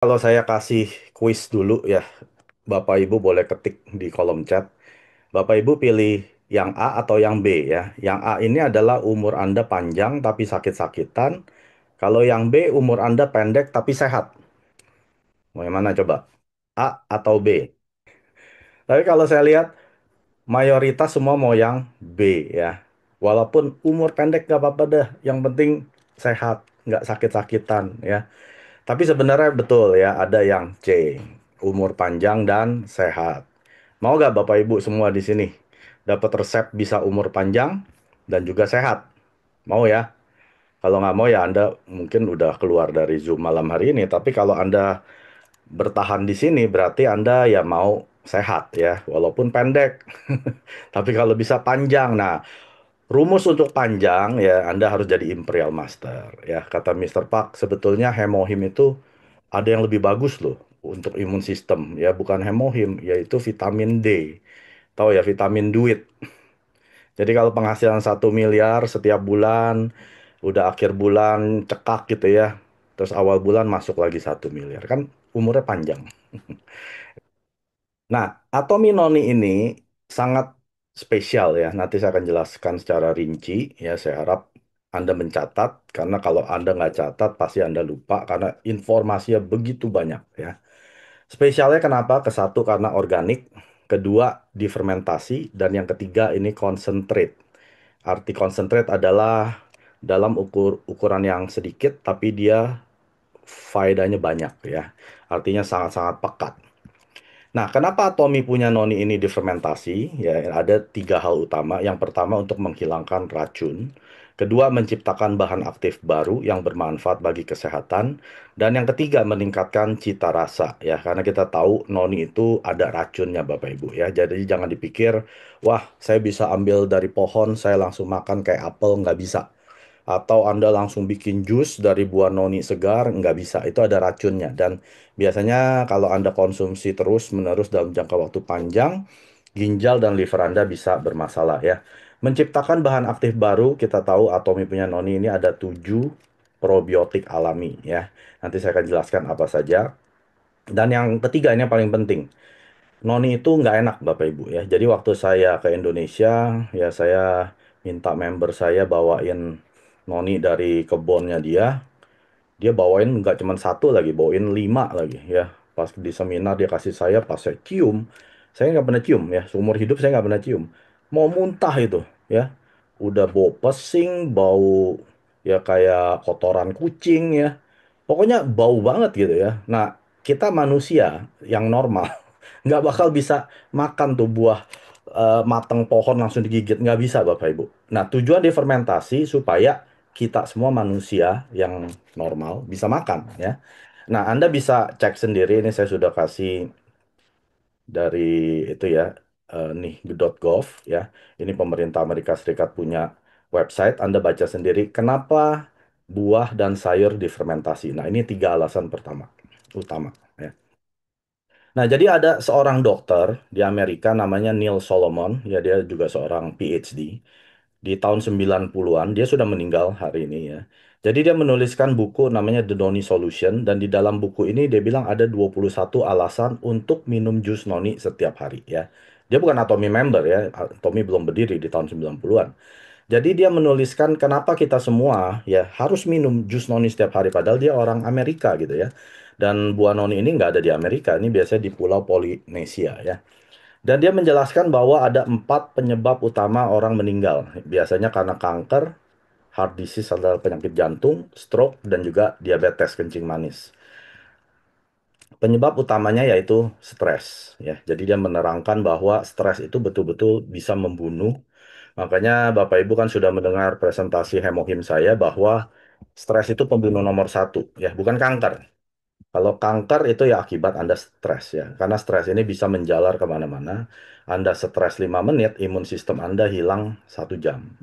Kalau saya kasih kuis dulu ya, Bapak Ibu boleh ketik di kolom chat. Bapak Ibu pilih yang A atau yang B ya. Yang A ini adalah umur Anda panjang tapi sakit-sakitan. Kalau yang B umur Anda pendek tapi sehat. Mau yang mana coba? A atau B? Tapi kalau saya lihat mayoritas semua mau yang B ya. Walaupun umur pendek nggak apa-apa dah. Yang penting sehat, nggak sakit-sakitan ya. Tapi sebenarnya betul ya, ada yang C, umur panjang dan sehat. Mau gak Bapak Ibu semua di sini dapat resep bisa umur panjang dan juga sehat? Mau ya? Kalau nggak mau ya Anda mungkin udah keluar dari Zoom malam hari ini. Tapi kalau Anda bertahan di sini berarti Anda ya mau sehat ya, walaupun pendek. Tapi kalau bisa panjang. Nah, rumus untuk panjang ya Anda harus jadi Imperial Master ya. Kata Mister Park, sebetulnya hemohim itu ada yang lebih bagus loh untuk imun sistem ya, bukan hemohim yaitu vitamin D. Tahu ya, vitamin duit. Jadi kalau penghasilan 1 miliar setiap bulan, udah akhir bulan cekak gitu ya. Terus awal bulan masuk lagi 1 miliar. Kan umurnya panjang. Nah, atomi noni ini sangat spesial ya. Nanti saya akan jelaskan secara rinci. Ya, saya harap Anda mencatat. Karena kalau Anda nggak catat, pasti Anda lupa. Karena informasinya begitu banyak ya. Spesialnya kenapa? Kesatu karena organik. Kedua, difermentasi. Dan yang ketiga, ini concentrate. Arti concentrate adalah dalam ukuran yang sedikit, tapi dia faedahnya banyak ya. Artinya sangat-sangat pekat. Nah, kenapa Tommy punya noni ini difermentasi? Ya, ada tiga hal utama. Yang pertama untuk menghilangkan racun. Kedua, menciptakan bahan aktif baru yang bermanfaat bagi kesehatan. Dan yang ketiga, meningkatkan cita rasa. Ya, karena kita tahu noni itu ada racunnya Bapak Ibu ya. Jadi jangan dipikir, wah saya bisa ambil dari pohon, saya langsung makan kayak apel, nggak bisa. Atau Anda langsung bikin jus dari buah noni segar, nggak bisa. Itu ada racunnya. Dan biasanya kalau Anda konsumsi terus-menerus dalam jangka waktu panjang, ginjal dan liver Anda bisa bermasalah ya. Menciptakan bahan aktif baru, kita tahu Atomi punya noni ini ada 7 probiotik alami ya. Nanti saya akan jelaskan apa saja. Dan yang ketiga ini yang paling penting. Noni itu nggak enak Bapak Ibu ya. Jadi waktu saya ke Indonesia, ya saya minta member saya bawain noni dari kebunnya dia. Dia bawain nggak cuma satu lagi, bawain 5 lagi ya. Pas di seminar dia kasih saya, pas saya nggak pernah cium ya. Seumur hidup saya nggak pernah cium. Mau muntah itu ya. Udah bau pesing, bau ya kayak kotoran kucing ya. Pokoknya bau banget gitu ya. Nah, kita manusia yang normal nggak bakal bisa makan tuh buah mateng pohon langsung digigit. Nggak bisa Bapak Ibu. Nah, tujuan difermentasi supaya kita semua manusia yang normal bisa makan ya. Nah, Anda bisa cek sendiri, ini saya sudah kasih dari itu ya, nih.gov ya. Ini pemerintah Amerika Serikat punya website, Anda baca sendiri kenapa buah dan sayur difermentasi. Nah, ini tiga alasan pertama utama ya. Nah, jadi ada seorang dokter di Amerika namanya Neil Solomon, ya dia juga seorang PhD. Di tahun 90-an, dia sudah meninggal hari ini ya. Jadi dia menuliskan buku namanya The Noni Solution, dan di dalam buku ini dia bilang ada 21 alasan untuk minum jus noni setiap hari ya. Dia bukan Atomy member ya, Atomy belum berdiri di tahun 90-an. Jadi dia menuliskan kenapa kita semua ya harus minum jus noni setiap hari, padahal dia orang Amerika gitu ya. Dan buah noni ini nggak ada di Amerika, ini biasanya di Pulau Polinesia ya. Dan dia menjelaskan bahwa ada 4 penyebab utama orang meninggal. Biasanya karena kanker, heart disease adalah penyakit jantung, stroke, dan juga diabetes kencing manis. Penyebab utamanya yaitu stres. Ya, jadi dia menerangkan bahwa stres itu betul-betul bisa membunuh. Makanya Bapak Ibu kan sudah mendengar presentasi hemohim saya bahwa stres itu pembunuh nomor satu, ya, bukan kanker. Kalau kanker itu ya akibat Anda stres ya. Karena stres ini bisa menjalar kemana-mana. Anda stres 5 menit, imun sistem Anda hilang 1 jam.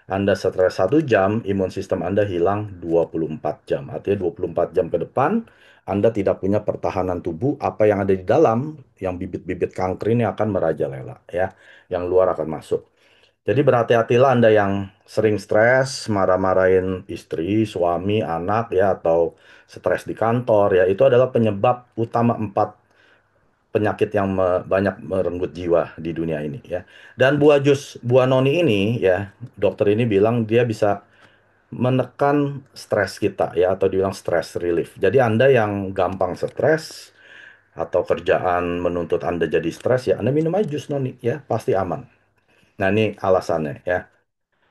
Anda stres 1 jam, imun sistem Anda hilang 24 jam. Artinya 24 jam ke depan, Anda tidak punya pertahanan tubuh. Apa yang ada di dalam, yang bibit-bibit kanker ini akan merajalela ya. Yang luar akan masuk. Jadi berhati-hatilah Anda yang sering stres, marah-marahin istri, suami, anak ya, atau stres di kantor ya. Itu adalah penyebab utama 4 penyakit yang banyak merenggut jiwa di dunia ini ya. Dan buah noni ini ya, dokter ini bilang dia bisa menekan stres kita ya, atau dibilang stress relief. Jadi Anda yang gampang stres atau kerjaan menuntut Anda jadi stres ya, Anda minum aja jus noni ya, pasti aman. Nah, ini alasannya ya.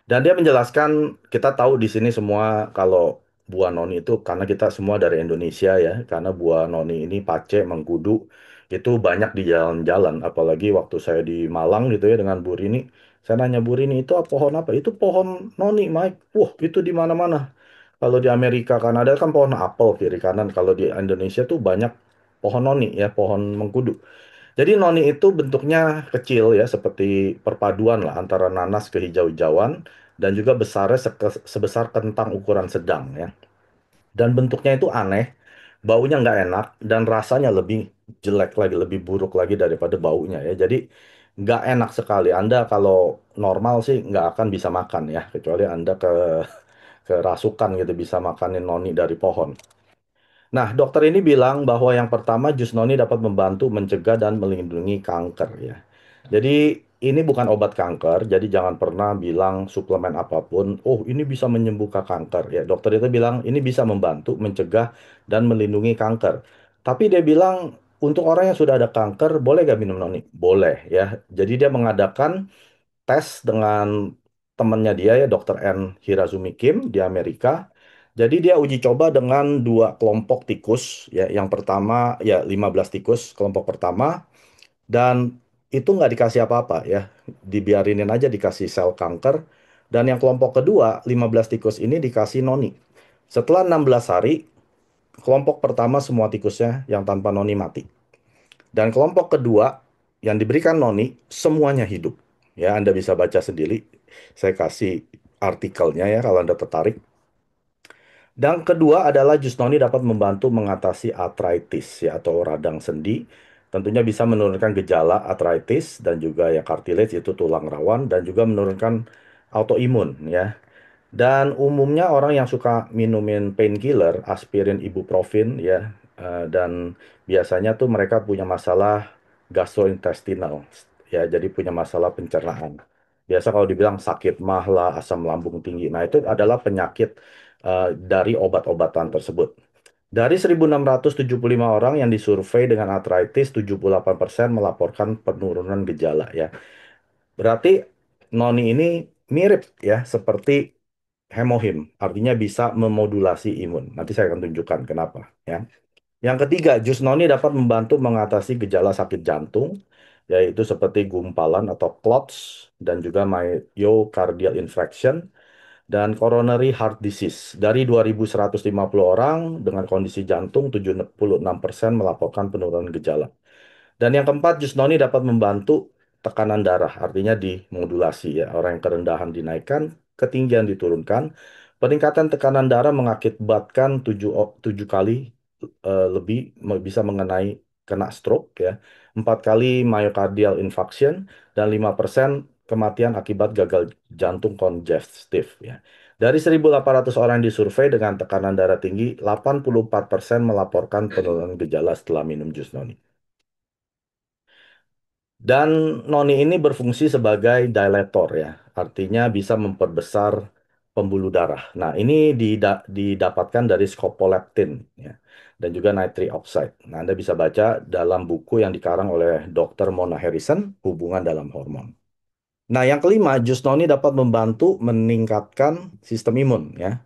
Dan dia menjelaskan, kita tahu di sini semua kalau buah noni itu, karena kita semua dari Indonesia ya, karena buah noni ini pace, mengkudu, itu banyak di jalan-jalan. Apalagi waktu saya di Malang gitu ya dengan Bu Rini, saya nanya Bu Rini, itu pohon apa? Itu pohon noni, Mike. Wah, itu di mana-mana. Kalau di Amerika, Kanada kan pohon apel kiri kanan. Kalau di Indonesia tuh banyak pohon noni ya, pohon mengkudu. Jadi noni itu bentuknya kecil ya, seperti perpaduan lah antara nanas kehijau-hijauan dan juga besarnya sebesar kentang ukuran sedang ya. Dan bentuknya itu aneh, baunya nggak enak dan rasanya lebih jelek lagi, lebih buruk lagi daripada baunya ya. Jadi nggak enak sekali. Anda kalau normal sih nggak akan bisa makan ya, kecuali Anda kerasukan gitu bisa makanin noni dari pohon. Nah, dokter ini bilang bahwa yang pertama jus noni dapat membantu mencegah dan melindungi kanker ya. Jadi ini bukan obat kanker, jadi jangan pernah bilang suplemen apapun, oh ini bisa menyembuhkan kanker ya. Dokter itu bilang ini bisa membantu mencegah dan melindungi kanker. Tapi dia bilang untuk orang yang sudah ada kanker, boleh gak minum noni? Boleh ya. Jadi dia mengadakan tes dengan temannya dia ya, Dr. N. Hirazumi Kim di Amerika. Jadi dia uji coba dengan 2 kelompok tikus ya. Yang pertama ya 15 tikus kelompok pertama, dan itu nggak dikasih apa-apa ya. Dibiarinin aja dikasih sel kanker. Dan yang kelompok kedua 15 tikus ini dikasih noni. Setelah 16 hari, kelompok pertama semua tikusnya yang tanpa noni mati. Dan kelompok kedua yang diberikan noni semuanya hidup. Ya, Anda bisa baca sendiri. Saya kasih artikelnya ya kalau Anda tertarik. Dan kedua adalah jus noni dapat membantu mengatasi artritis ya, atau radang sendi. Tentunya bisa menurunkan gejala artritis dan juga ya cartilage itu tulang rawan, dan juga menurunkan autoimun ya. Dan umumnya orang yang suka minumin painkiller, aspirin, ibuprofen ya, dan biasanya tuh mereka punya masalah gastrointestinal ya, jadi punya masalah pencernaan. Biasa kalau dibilang sakit mah lah, asam lambung tinggi. Nah, itu adalah penyakit dari obat-obatan tersebut. Dari 1.675 orang yang disurvei dengan artritis, 78% melaporkan penurunan gejala ya. Berarti noni ini mirip ya seperti hemohim, artinya bisa memodulasi imun. Nanti saya akan tunjukkan kenapa ya. Yang ketiga, jus noni dapat membantu mengatasi gejala sakit jantung, yaitu seperti gumpalan atau clots, dan juga myocardial infarction, dan coronary heart disease. Dari 2.150 orang dengan kondisi jantung, 76% melaporkan penurunan gejala. Dan yang keempat, jus noni dapat membantu tekanan darah, artinya dimodulasi ya. Orang yang kerendahan dinaikkan, ketinggian diturunkan. Peningkatan tekanan darah mengakibatkan 7 kali lebih bisa mengenai kena stroke ya. 4 kali myocardial infarction dan 5% kematian akibat gagal jantung kongestif ya. Dari 1.800 orang yang disurvei dengan tekanan darah tinggi, 84% melaporkan penurunan gejala setelah minum jus noni. Dan noni ini berfungsi sebagai dilator ya, artinya bisa memperbesar pembuluh darah. Nah, ini didapatkan dari scopoleptin ya, dan juga nitric oxide. Nah, Anda bisa baca dalam buku yang dikarang oleh Dr. Mona Harrison, Hubungan dalam Hormon. Nah, yang kelima, jus noni dapat membantu meningkatkan sistem imun ya.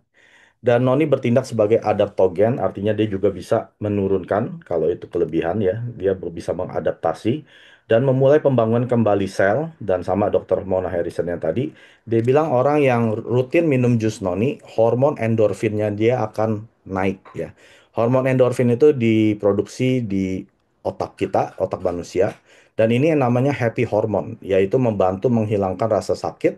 Dan noni bertindak sebagai adaptogen, artinya dia juga bisa menurunkan kalau itu kelebihan ya. Dia bisa mengadaptasi dan memulai pembangunan kembali sel. Dan sama Dr. Mona Harrison yang tadi, dia bilang orang yang rutin minum jus noni, hormon endorfinnya dia akan naik ya. Hormon endorfin itu diproduksi di otak kita, otak manusia. Dan ini yang namanya happy hormone, yaitu membantu menghilangkan rasa sakit,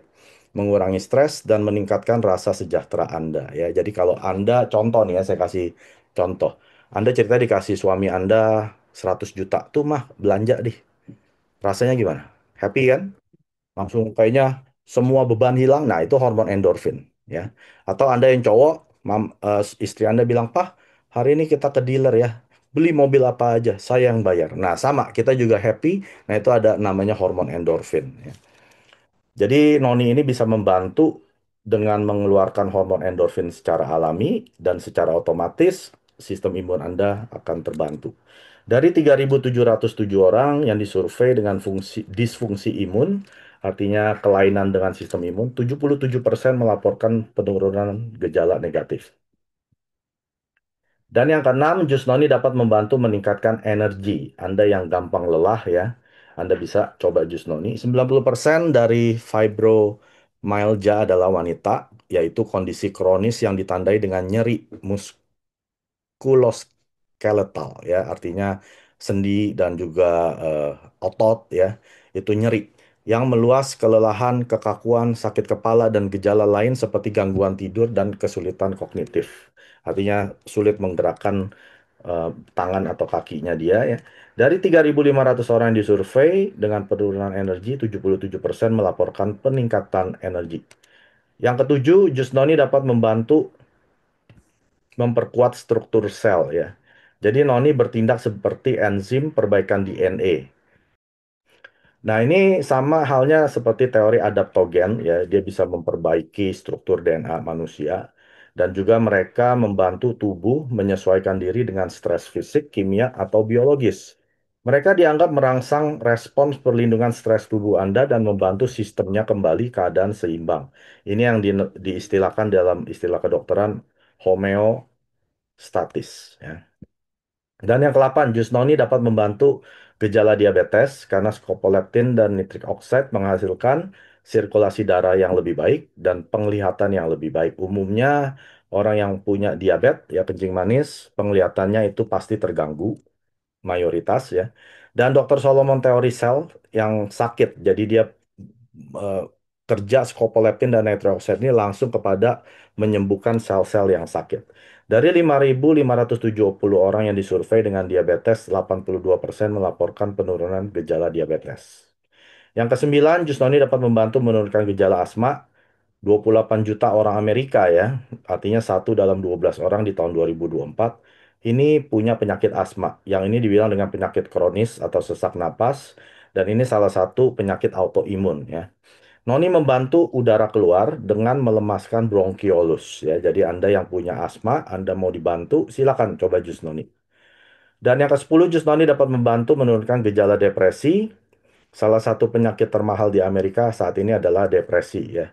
mengurangi stres, dan meningkatkan rasa sejahtera Anda ya. Jadi kalau Anda contoh nih ya, saya kasih contoh. Anda cerita dikasih suami Anda 100 juta tuh mah belanja deh. Rasanya gimana? Happy kan? Langsung kayaknya semua beban hilang. Nah, itu hormon endorfin ya. Atau Anda yang cowok, istri Anda bilang, "Pah, hari ini kita ke dealer ya. Beli mobil apa aja, saya yang bayar." Nah, sama, kita juga happy. Nah, itu ada namanya hormon endorfin ya. Jadi noni ini bisa membantu dengan mengeluarkan hormon endorfin secara alami dan secara otomatis sistem imun Anda akan terbantu. Dari 3.707 orang yang disurvei dengan disfungsi imun, artinya kelainan dengan sistem imun, 77% melaporkan penurunan gejala negatif. Dan yang keenam, jus noni dapat membantu meningkatkan energi. Anda yang gampang lelah ya, Anda bisa coba jus noni. 90% dari fibromyalgia adalah wanita, yaitu kondisi kronis yang ditandai dengan nyeri muskuloskeletal ya, artinya sendi dan juga eh, otot ya, itu nyeri yang meluas, kelelahan, kekakuan, sakit kepala dan gejala lain seperti gangguan tidur dan kesulitan kognitif. Artinya sulit menggerakkan eh, tangan atau kakinya dia ya. Dari 3.500 orang yang disurvei dengan penurunan energi, 77% melaporkan peningkatan energi. Yang ketujuh, jus noni dapat membantu memperkuat struktur sel ya. Jadi noni bertindak seperti enzim perbaikan DNA. Nah, ini sama halnya seperti teori adaptogen ya, dia bisa memperbaiki struktur DNA manusia dan juga mereka membantu tubuh menyesuaikan diri dengan stres fisik, kimia atau biologis. Mereka dianggap merangsang respons perlindungan stres tubuh Anda dan membantu sistemnya kembali keadaan seimbang. Ini yang diistilahkan dalam istilah kedokteran homeostatis ya. Dan yang ke-8, jus noni dapat membantu gejala diabetes karena scopoleptin dan nitric oxide menghasilkan sirkulasi darah yang lebih baik dan penglihatan yang lebih baik. Umumnya orang yang punya diabetes, ya kencing manis, penglihatannya itu pasti terganggu, mayoritas ya. Dan Dr. Solomon teori sel yang sakit, jadi dia eh, kerja scopoleptin dan nitric oxide ini langsung kepada menyembuhkan sel-sel yang sakit. Dari 5.570 orang yang disurvei dengan diabetes, 82% melaporkan penurunan gejala diabetes. Yang kesembilan, jus noni dapat membantu menurunkan gejala asma. 28 juta orang Amerika ya, artinya satu dalam 12 orang di tahun 2024 ini punya penyakit asma. Yang ini dibilang dengan penyakit kronis atau sesak napas, dan ini salah satu penyakit autoimun ya. Noni membantu udara keluar dengan melemaskan bronkiolus ya. Jadi Anda yang punya asma, Anda mau dibantu, silakan coba jus noni. Dan yang ke-10, jus noni dapat membantu menurunkan gejala depresi. Salah satu penyakit termahal di Amerika saat ini adalah depresi ya.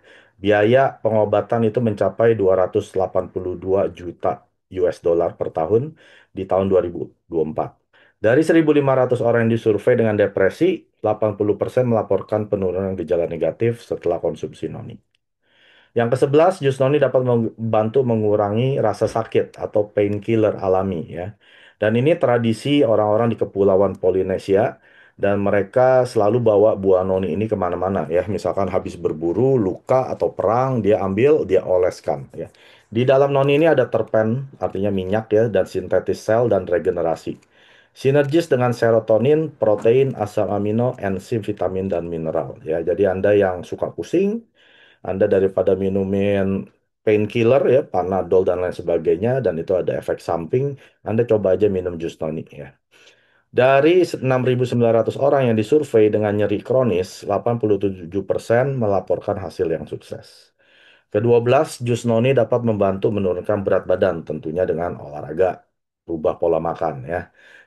Biaya pengobatan itu mencapai 282 juta US dollar per tahun di tahun 2024. Dari 1.500 orang yang disurvei dengan depresi, 80% melaporkan penurunan gejala negatif setelah konsumsi noni. Yang ke-11, jus noni dapat membantu mengurangi rasa sakit atau painkiller alami ya. Dan ini tradisi orang-orang di Kepulauan Polinesia dan mereka selalu bawa buah noni ini kemana-mana ya. Misalkan habis berburu, luka atau perang, dia ambil, dia oleskan ya. Di dalam noni ini ada terpen, artinya minyak ya, dan sintetis sel dan regenerasi. Sinergis dengan serotonin, protein, asam amino, enzim, vitamin, dan mineral ya. Jadi Anda yang suka pusing, anda daripada minumin painkiller ya, Panadol dan lain sebagainya, dan itu ada efek samping, Anda coba aja minum jus tonic ya. Dari 6.900 orang yang disurvei dengan nyeri kronis, 87% melaporkan hasil yang sukses. Kedua belas, jus noni dapat membantu menurunkan berat badan, tentunya dengan olahraga, rubah pola makan ya.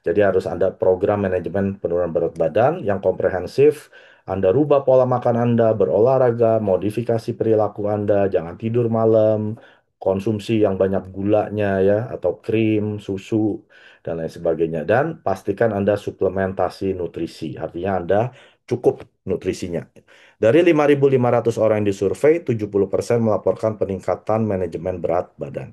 Jadi harus ada program manajemen penurunan berat badan yang komprehensif. Anda rubah pola makan Anda, berolahraga, modifikasi perilaku Anda, jangan tidur malam, konsumsi yang banyak gulanya ya, atau krim, susu, dan lain sebagainya. Dan pastikan Anda suplementasi nutrisi, artinya Anda cukup nutrisinya. Dari 5.500 orang yang disurvei, 70% melaporkan peningkatan manajemen berat badan.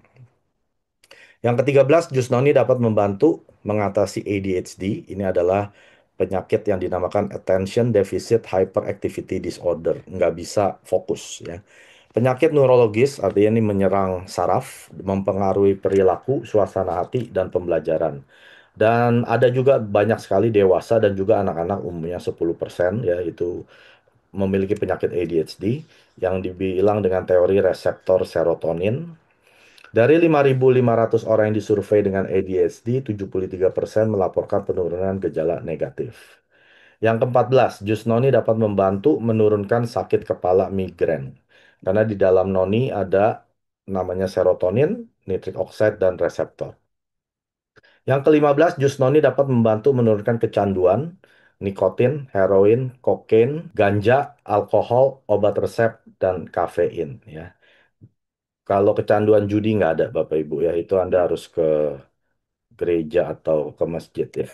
Yang ke-13, jus noni dapat membantu mengatasi ADHD. Ini adalah penyakit yang dinamakan Attention Deficit Hyperactivity Disorder. Nggak bisa fokus ya. Penyakit neurologis artinya ini menyerang saraf, mempengaruhi perilaku, suasana hati, dan pembelajaran. Dan ada juga banyak sekali dewasa dan juga anak-anak umumnya 10% ya itu memiliki penyakit ADHD yang dibilang dengan teori reseptor serotonin. Dari 5.500 orang yang disurvei dengan ADHD, 73% melaporkan penurunan gejala negatif. Yang ke-14, jus noni dapat membantu menurunkan sakit kepala migrain. Karena di dalam noni ada namanya serotonin, nitric oxide, dan reseptor. Yang ke-15, jus noni dapat membantu menurunkan kecanduan, nikotin, heroin, kokain, ganja, alkohol, obat resep, dan kafein. Ya. Kalau kecanduan judi nggak ada, Bapak Ibu ya, itu Anda harus ke gereja atau ke masjid ya.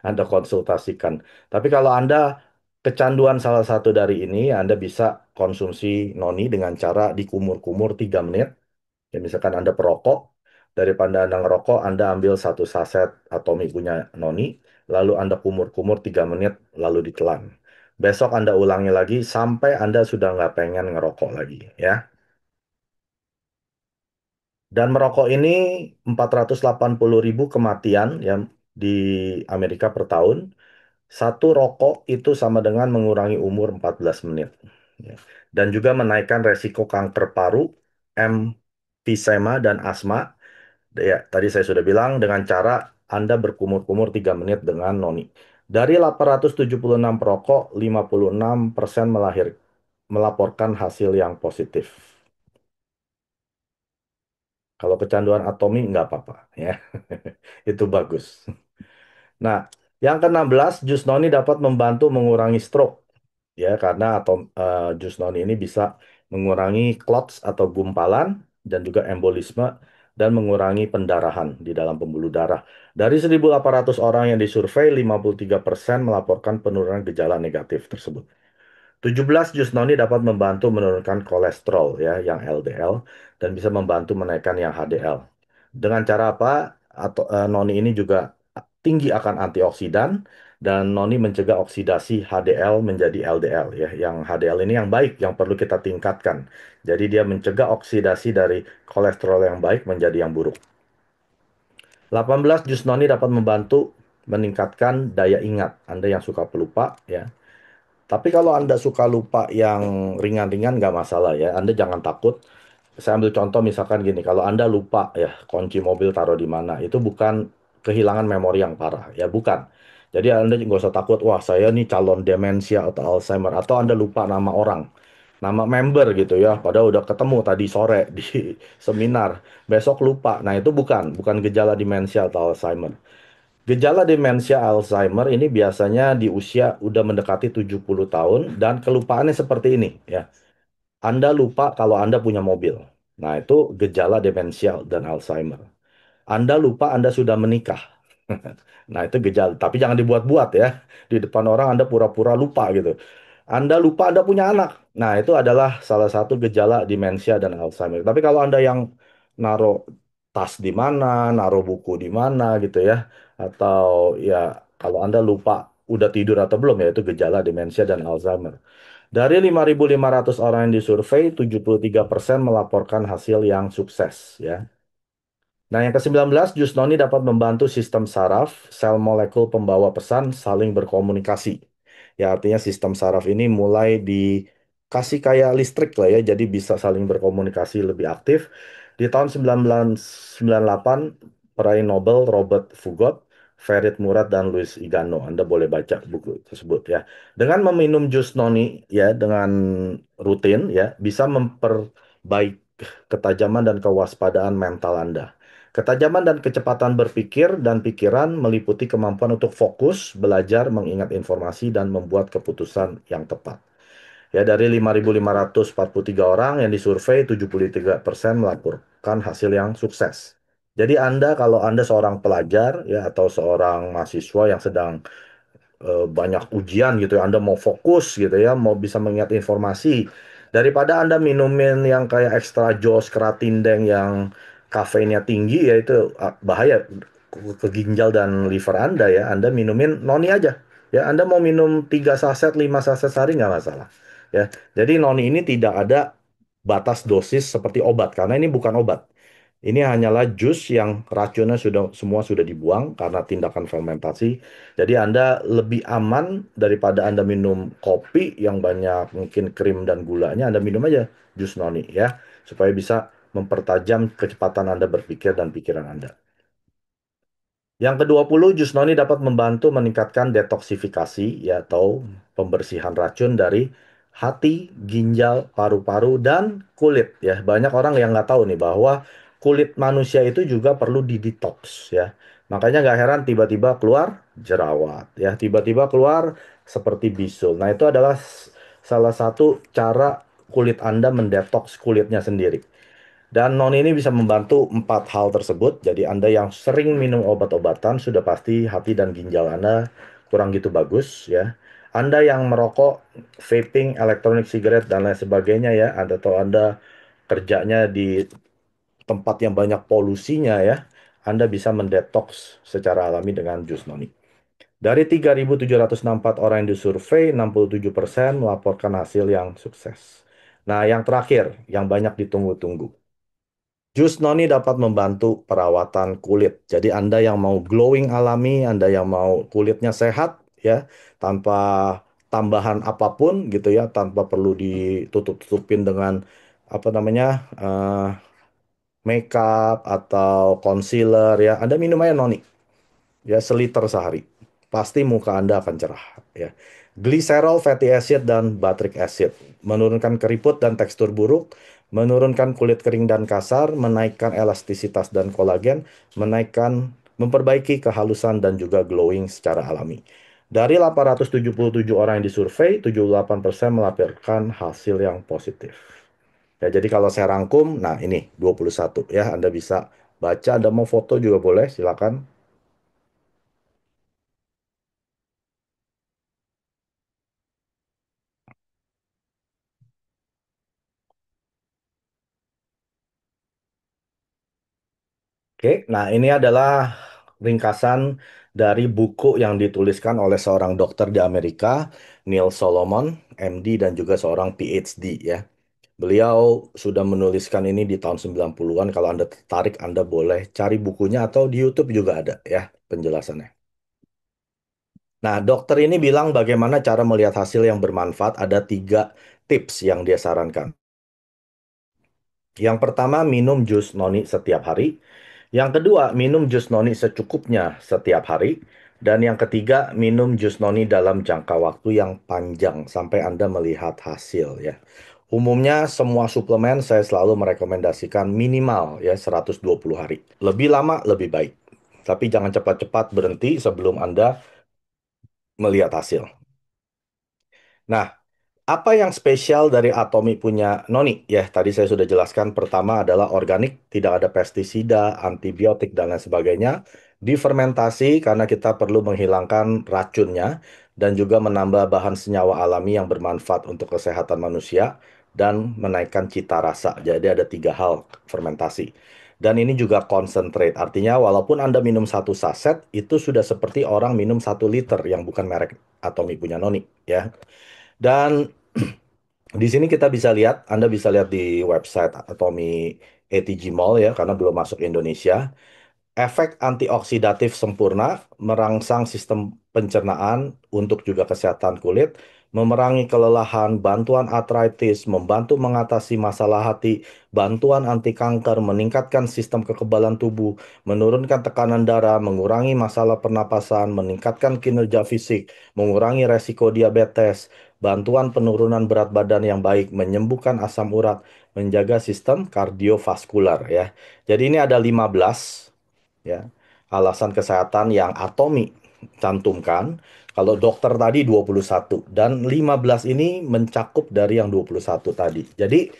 Anda konsultasikan. Tapi kalau Anda kecanduan salah satu dari ini, Anda bisa konsumsi noni dengan cara dikumur-kumur 3 menit. Ya, misalkan Anda perokok, daripada Anda ngerokok, Anda ambil satu saset atomi punya noni, lalu Anda kumur-kumur 3 menit, lalu ditelan. Besok Anda ulangi lagi sampai Anda sudah nggak pengen ngerokok lagi, ya. Dan merokok ini 480.000 kematian ya di Amerika per tahun. Satu rokok itu sama dengan mengurangi umur 14 menit. Ya. Dan juga menaikkan resiko kanker paru, emfisema, dan asma. Ya, tadi saya sudah bilang dengan cara Anda berkumur-kumur 3 menit dengan noni. Dari 876 perokok, 56% melaporkan hasil yang positif. Kalau kecanduan atomi nggak apa-apa ya. Itu bagus. Nah, yang ke-16, jus noni dapat membantu mengurangi stroke ya karena jus noni ini bisa mengurangi clots atau gumpalan dan juga embolisme dan mengurangi pendarahan di dalam pembuluh darah. Dari 1.800 orang yang disurvei, 53% melaporkan penurunan gejala negatif tersebut. 17 jus noni dapat membantu menurunkan kolesterol ya yang LDL dan bisa membantu menaikkan yang HDL. Dengan cara apa? Atau noni ini juga tinggi akan antioksidan dan noni mencegah oksidasi HDL menjadi LDL ya. Yang HDL ini yang baik yang perlu kita tingkatkan. Jadi dia mencegah oksidasi dari kolesterol yang baik menjadi yang buruk. 18 jus noni dapat membantu meningkatkan daya ingat. Anda yang suka pelupa ya. Tapi kalau Anda suka lupa yang ringan-ringan nggak masalah ya. Anda jangan takut. Saya ambil contoh misalkan gini, kalau Anda lupa ya kunci mobil taruh di mana, itu bukan kehilangan memori yang parah ya, bukan. Jadi Anda nggak usah takut, wah saya nih calon demensia atau Alzheimer, atau Anda lupa nama orang, nama member gitu ya, padahal udah ketemu tadi sore di seminar, besok lupa. Nah itu bukan gejala demensia atau Alzheimer. Gejala demensia Alzheimer ini biasanya di usia udah mendekati 70 tahun dan kelupaannya seperti ini ya. Anda lupa kalau Anda punya mobil. Nah, itu gejala demensia dan Alzheimer. Anda lupa Anda sudah menikah. Nah, itu gejala. Tapi jangan dibuat-buat ya. Di depan orang Anda pura-pura lupa gitu. Anda lupa Anda punya anak. Nah, itu adalah salah satu gejala demensia dan Alzheimer. Tapi kalau Anda yang naruh tas di mana, naruh buku di mana gitu ya. Atau ya kalau Anda lupa udah tidur atau belum ya itu gejala demensia dan Alzheimer. Dari 5.500 orang yang disurvei, 73% melaporkan hasil yang sukses ya. Nah, yang ke-19, jus noni dapat membantu sistem saraf, sel molekul pembawa pesan saling berkomunikasi. Ya, artinya sistem saraf ini mulai dikasih kayak listrik lah ya, jadi bisa saling berkomunikasi lebih aktif. Di tahun 1998, peraih Nobel Robert Fugot, Ferit Murad, dan Luis Igano. Anda boleh baca buku tersebut ya. Dengan meminum jus noni ya, dengan rutin ya, bisa memperbaiki ketajaman dan kewaspadaan mental Anda. Ketajaman dan kecepatan berpikir dan pikiran meliputi kemampuan untuk fokus, belajar, mengingat informasi, dan membuat keputusan yang tepat. Ya, dari 5.543 orang yang disurvei, 73% melaporkan hasil yang sukses. Jadi Anda, kalau Anda seorang pelajar ya atau seorang mahasiswa yang sedang banyak ujian gitu ya, Anda mau fokus gitu ya, mau bisa mengingat informasi daripada Anda minumin yang kayak extra jos, keratindeng yang kafeinnya tinggi ya itu bahaya ke ginjal dan liver Anda ya. Anda minumin noni aja. Ya, Anda mau minum 3 saset, 5 saset sehari nggak masalah. Ya, jadi noni ini tidak ada batas dosis seperti obat karena ini bukan obat. Ini hanyalah jus yang racunnya semua sudah dibuang karena tindakan fermentasi. Jadi Anda lebih aman daripada Anda minum kopi yang banyak mungkin krim dan gulanya. Anda minum aja jus noni ya, supaya bisa mempertajam kecepatan Anda berpikir dan pikiran Anda. Yang ke-20, jus noni dapat membantu meningkatkan detoksifikasi ya, atau pembersihan racun dari hati, ginjal, paru-paru, dan kulit ya. Banyak orang yang nggak tahu nih bahwa kulit manusia itu juga perlu didetox ya. Makanya nggak heran tiba-tiba keluar jerawat ya, tiba-tiba keluar seperti bisul. Nah, itu adalah salah satu cara kulit Anda mendetoks kulitnya sendiri. Dan non ini bisa membantu empat hal tersebut. Jadi Anda yang sering minum obat-obatan sudah pasti hati dan ginjal Anda kurang gitu bagus ya. Anda yang merokok, vaping, elektronik cigarette dan lain sebagainya ya, atau Anda kerjanya di tempat yang banyak polusinya ya, Anda bisa mendetoks secara alami dengan jus noni. Dari 3.764 orang yang disurvei, 67% melaporkan hasil yang sukses. Nah, yang terakhir, yang banyak ditunggu-tunggu. Jus noni dapat membantu perawatan kulit. Jadi Anda yang mau glowing alami, Anda yang mau kulitnya sehat ya, tanpa tambahan apapun gitu ya, tanpa perlu ditutup-tutupin dengan apa namanya makeup atau concealer ya. Anda minum aja noni ya, seliter sehari. Pasti muka Anda akan cerah ya. Glycerol, fatty acid, dan butyric acid menurunkan keriput dan tekstur buruk, menurunkan kulit kering dan kasar, menaikkan elastisitas dan kolagen, memperbaiki kehalusan dan juga glowing secara alami. Dari 877 orang yang disurvei, 78% melaporkan hasil yang positif. Ya, jadi kalau saya rangkum, nah ini 21 ya, Anda bisa baca, Anda mau foto juga boleh, silakan. Oke, nah ini adalah ringkasan dari buku yang dituliskan oleh seorang dokter di Amerika, Neil Solomon, MD, dan juga seorang PhD ya. Beliau sudah menuliskan ini di tahun 90-an. Kalau Anda tertarik, Anda boleh cari bukunya atau di YouTube juga ada ya penjelasannya. Nah, dokter ini bilang bagaimana cara melihat hasil yang bermanfaat. Ada 3 tips yang dia sarankan. Yang pertama, minum jus noni setiap hari. Yang kedua, minum jus noni secukupnya setiap hari. Dan yang ketiga, minum jus noni dalam jangka waktu yang panjang sampai Anda melihat hasil ya. Umumnya semua suplemen saya selalu merekomendasikan minimal ya 120 hari. Lebih lama lebih baik. Tapi jangan cepat-cepat berhenti sebelum Anda melihat hasil. Nah, apa yang spesial dari Atomi punya Noni? Ya, tadi saya sudah jelaskan. Pertama adalah organik, tidak ada pestisida, antibiotik, dan lain sebagainya. Difermentasi karena kita perlu menghilangkan racunnya dan juga menambah bahan senyawa alami yang bermanfaat untuk kesehatan manusia dan menaikkan cita rasa. Jadi ada 3 hal fermentasi. Dan ini juga concentrate, artinya walaupun Anda minum 1 saset, itu sudah seperti orang minum 1 liter yang bukan merek Atomi punya Noni. Ya. Dan di sini kita bisa lihat, Anda bisa lihat di website Atomy ATG Mall ya, karena belum masuk Indonesia. Efek antioksidatif sempurna, merangsang sistem pencernaan untuk juga kesehatan kulit, memerangi kelelahan, bantuan artritis, membantu mengatasi masalah hati, bantuan anti kanker, meningkatkan sistem kekebalan tubuh, menurunkan tekanan darah, mengurangi masalah pernapasan, meningkatkan kinerja fisik, mengurangi resiko diabetes, bantuan penurunan berat badan yang baik, menyembuhkan asam urat, menjaga sistem kardiovaskular ya. Jadi ini ada 15 ya. Alasan kesehatan yang Atomi cantumkan. Kalau dokter tadi 21 dan 15 ini mencakup dari yang 21 tadi. Jadi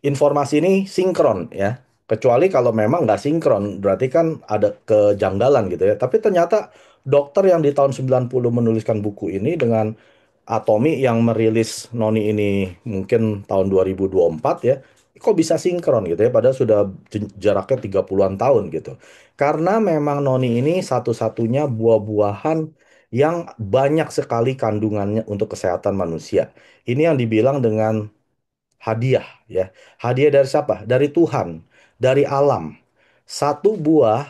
informasi ini sinkron ya. Kecuali kalau memang nggak sinkron, berarti kan ada kejanggalan gitu ya. Tapi ternyata dokter yang di tahun 90 menuliskan buku ini dengan Atomi yang merilis Noni ini mungkin tahun 2024 ya. Kok bisa sinkron gitu ya, padahal sudah jaraknya 30-an tahun gitu. Karena memang noni ini satu-satunya buah-buahan yang banyak sekali kandungannya untuk kesehatan manusia. Ini yang dibilang dengan hadiah ya. Hadiah dari siapa? Dari Tuhan, dari alam. Satu buah,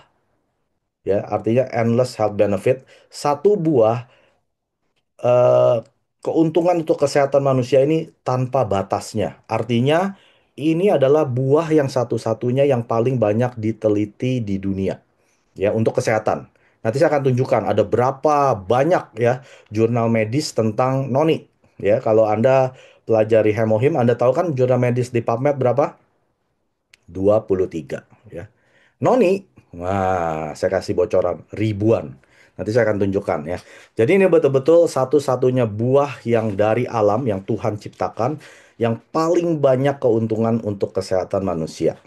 ya artinya endless health benefit, satu buah eh, keuntungan untuk kesehatan manusia ini tanpa batasnya. Artinya ini adalah buah yang satu-satunya yang paling banyak diteliti di dunia ya untuk kesehatan. Nanti saya akan tunjukkan ada berapa banyak ya jurnal medis tentang noni. Ya, kalau Anda pelajari hemohim, Anda tahu kan jurnal medis di PubMed berapa? 23 ya. Noni, wah, saya kasih bocoran ribuan. Nanti saya akan tunjukkan ya. Jadi ini betul-betul satu-satunya buah yang dari alam yang Tuhan ciptakan yang paling banyak keuntungan untuk kesehatan manusia.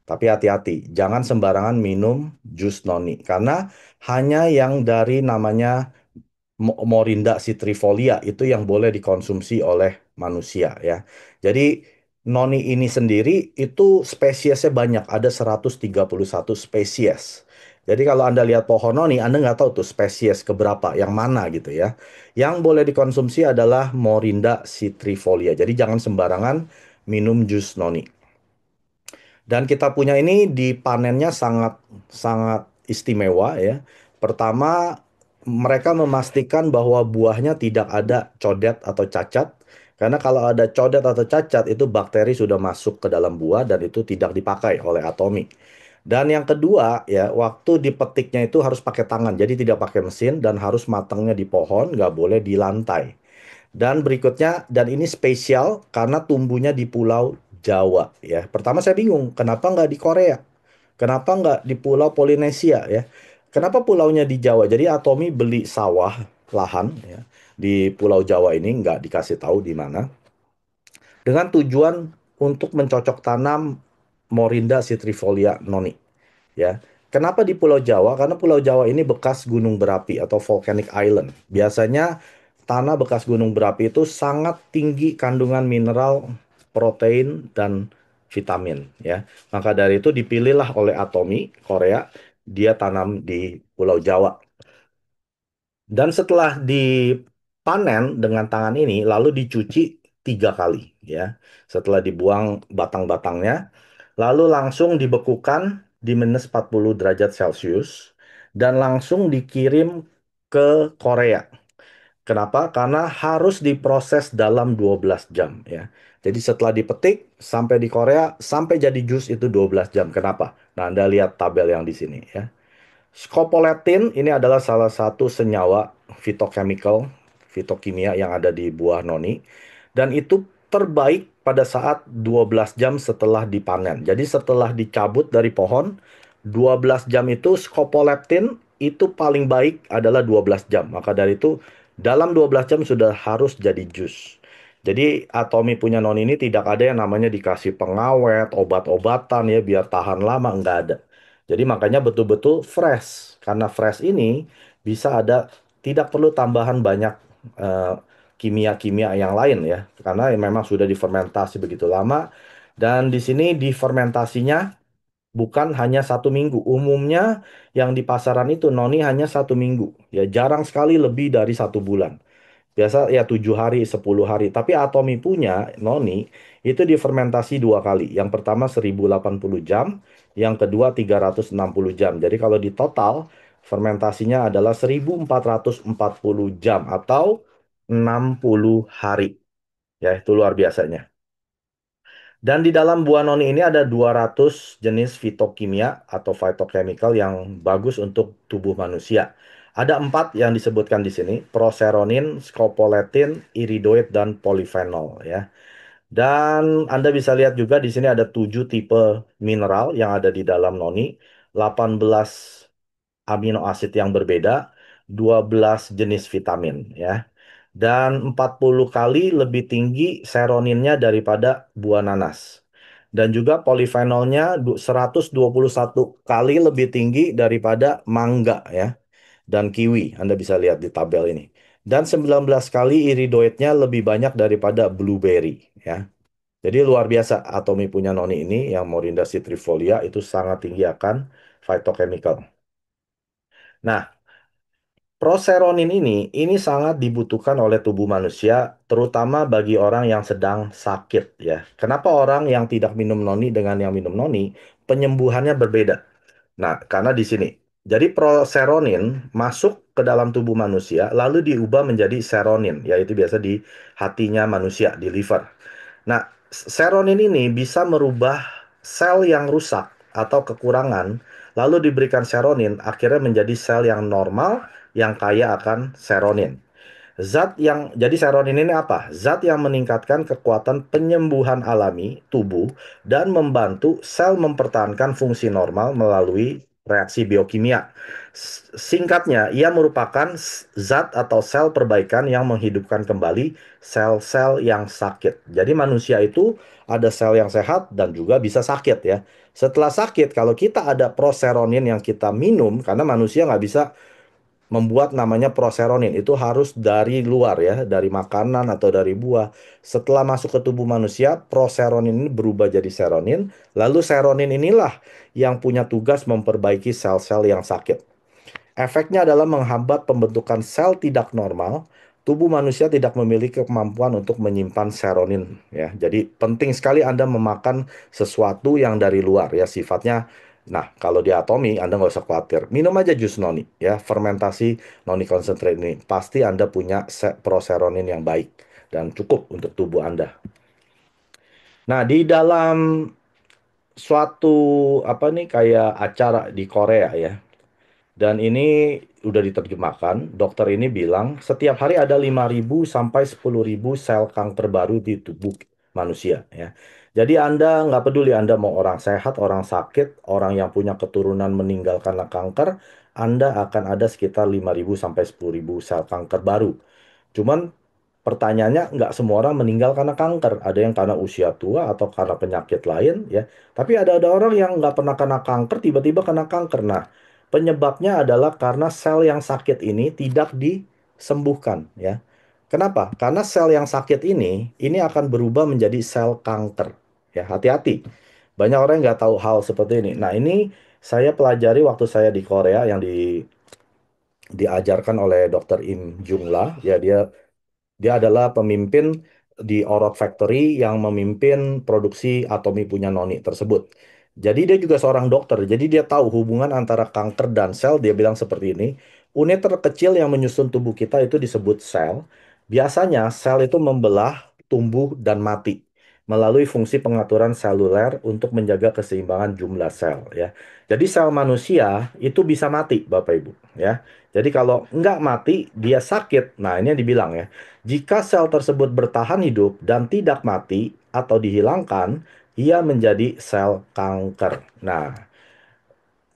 Tapi hati-hati, jangan sembarangan minum jus noni karena hanya yang dari namanya Morinda citrifolia itu yang boleh dikonsumsi oleh manusia ya. Jadi noni ini sendiri itu spesiesnya banyak, ada 131 spesies. Jadi kalau Anda lihat pohon noni, Anda nggak tahu tuh spesies keberapa, yang mana gitu ya. Yang boleh dikonsumsi adalah Morinda citrifolia. Jadi jangan sembarangan minum jus noni. Dan kita punya ini dipanennya sangat sangat istimewa ya. Pertama, mereka memastikan bahwa buahnya tidak ada codet atau cacat. Karena kalau ada codet atau cacat itu bakteri sudah masuk ke dalam buah dan itu tidak dipakai oleh Atomi. Dan yang kedua ya, waktu dipetiknya itu harus pakai tangan, jadi tidak pakai mesin dan harus matangnya di pohon, nggak boleh di lantai. Dan berikutnya, dan ini spesial karena tumbuhnya di Pulau Jawa ya. Pertama saya bingung, kenapa nggak di Korea? Kenapa nggak di Pulau Polinesia ya? Kenapa pulaunya di Jawa? Jadi Atomi beli sawah, lahan ya, di Pulau Jawa ini nggak dikasih tahu di mana. Dengan tujuan untuk mencocok tanam Morinda citrifolia noni ya. Kenapa di Pulau Jawa? Karena Pulau Jawa ini bekas gunung berapi atau volcanic island. Biasanya tanah bekas gunung berapi itu sangat tinggi kandungan mineral, protein, dan vitamin ya. Maka dari itu dipilihlah oleh Atomi Korea, dia tanam di Pulau Jawa. Dan setelah dipanen dengan tangan ini, lalu dicuci 3 kali ya. Setelah dibuang batang-batangnya, lalu langsung dibekukan di minus 40 derajat Celcius dan langsung dikirim ke Korea. Kenapa? Karena harus diproses dalam 12 jam ya. Jadi setelah dipetik sampai di Korea sampai jadi jus itu 12 jam. Kenapa? Nah, Anda lihat tabel yang di sini ya. Scopoletin ini adalah salah satu senyawa phytochemical, fitokimia yang ada di buah noni. Dan itu terbaik pada saat 12 jam setelah dipanen. Jadi setelah dicabut dari pohon, 12 jam itu scopoletin itu paling baik adalah 12 jam. Maka dari itu dalam 12 jam sudah harus jadi jus. Jadi Atomi punya noni ini tidak ada yang namanya dikasih pengawet, obat-obatan ya biar tahan lama, nggak ada. Jadi makanya betul-betul fresh. Karena fresh ini bisa ada tidak perlu tambahan banyak eh, kimia-kimia yang lain ya. Karena memang sudah difermentasi begitu lama. Dan di sini difermentasinya bukan hanya 1 minggu. Umumnya yang di pasaran itu noni hanya 1 minggu. Ya jarang sekali lebih dari 1 bulan. Biasa ya 7 hari, 10 hari. Tapi Atomi punya noni itu difermentasi 2 kali. Yang pertama 1080 jam, yang kedua 360 jam. Jadi kalau di total fermentasinya adalah 1440 jam atau 60 hari. Ya, itu luar biasanya. Dan di dalam buah noni ini ada 200 jenis fitokimia atau phytochemical yang bagus untuk tubuh manusia. Ada 4 yang disebutkan di sini, proseronin, scopoletin, iridoid, dan polyphenol ya. Dan Anda bisa lihat juga di sini ada 7 tipe mineral yang ada di dalam noni, 18 amino asid yang berbeda, 12 jenis vitamin ya. Dan 40 kali lebih tinggi seroninnya daripada buah nanas. Dan juga polifenolnya 121 kali lebih tinggi daripada mangga ya. Dan kiwi, Anda bisa lihat di tabel ini. Dan 19 kali iridoidnya lebih banyak daripada blueberry ya. Jadi luar biasa Atomi punya noni ini yang Morinda citrifolia itu sangat tinggi akan phytochemical. Nah, Proseronin ini sangat dibutuhkan oleh tubuh manusia, terutama bagi orang yang sedang sakit ya. Kenapa orang yang tidak minum noni dengan yang minum noni, penyembuhannya berbeda? Nah, karena di sini. Jadi proseronin masuk ke dalam tubuh manusia, lalu diubah menjadi seronin, yaitu biasa di hatinya manusia, di liver. Nah, seronin ini bisa merubah sel yang rusak atau kekurangan, lalu diberikan seronin, akhirnya menjadi sel yang normal, yang kaya akan seronin. Jadi seronin ini apa? Zat yang meningkatkan kekuatan penyembuhan alami tubuh dan membantu sel mempertahankan fungsi normal melalui reaksi biokimia. Singkatnya, ia merupakan zat atau sel perbaikan yang menghidupkan kembali sel-sel yang sakit. Jadi manusia itu ada sel yang sehat dan juga bisa sakit ya. Setelah sakit, kalau kita ada proseronin yang kita minum, karena manusia nggak bisa membuat namanya proseronin itu harus dari luar ya, dari makanan atau dari buah. Setelah masuk ke tubuh manusia, proseronin ini berubah jadi seronin, lalu seronin inilah yang punya tugas memperbaiki sel-sel yang sakit. Efeknya adalah menghambat pembentukan sel tidak normal. Tubuh manusia tidak memiliki kemampuan untuk menyimpan seronin ya. Jadi penting sekali Anda memakan sesuatu yang dari luar ya sifatnya. Nah, kalau di Atomi Anda nggak usah khawatir. Minum aja jus noni ya, fermentasi noni concentrate ini. Pasti Anda punya proseronin yang baik dan cukup untuk tubuh Anda. Nah, di dalam suatu apa nih kayak acara di Korea ya. Dan ini udah diterjemahkan, dokter ini bilang setiap hari ada 5.000 sampai 10.000 sel kanker baru di tubuh manusia ya. Jadi Anda nggak peduli Anda mau orang sehat, orang sakit, orang yang punya keturunan meninggal karena kanker, Anda akan ada sekitar 5.000 sampai 10.000 sel kanker baru. Cuman pertanyaannya nggak semua orang meninggal karena kanker. Ada yang karena usia tua atau karena penyakit lain ya. Tapi ada orang yang nggak pernah kena kanker tiba-tiba kena kanker. Nah, penyebabnya adalah karena sel yang sakit ini tidak disembuhkan ya. Kenapa? Karena sel yang sakit ini akan berubah menjadi sel kanker. Ya, hati-hati. Banyak orang yang nggak tahu hal seperti ini. Nah, ini saya pelajari waktu saya di Korea yang diajarkan oleh Dr. Im Jungla. Ya, dia adalah pemimpin di Orot Factory yang memimpin produksi Atomi punya Noni tersebut. Jadi dia juga seorang dokter, jadi dia tahu hubungan antara kanker dan sel. Dia bilang seperti ini, unit terkecil yang menyusun tubuh kita itu disebut sel. Biasanya sel itu membelah, tumbuh, dan mati melalui fungsi pengaturan seluler untuk menjaga keseimbangan jumlah sel ya. Jadi sel manusia itu bisa mati, Bapak Ibu ya. Jadi kalau nggak mati, dia sakit. Nah, ini yang dibilang ya. Jika sel tersebut bertahan hidup dan tidak mati atau dihilangkan, ia menjadi sel kanker. Nah,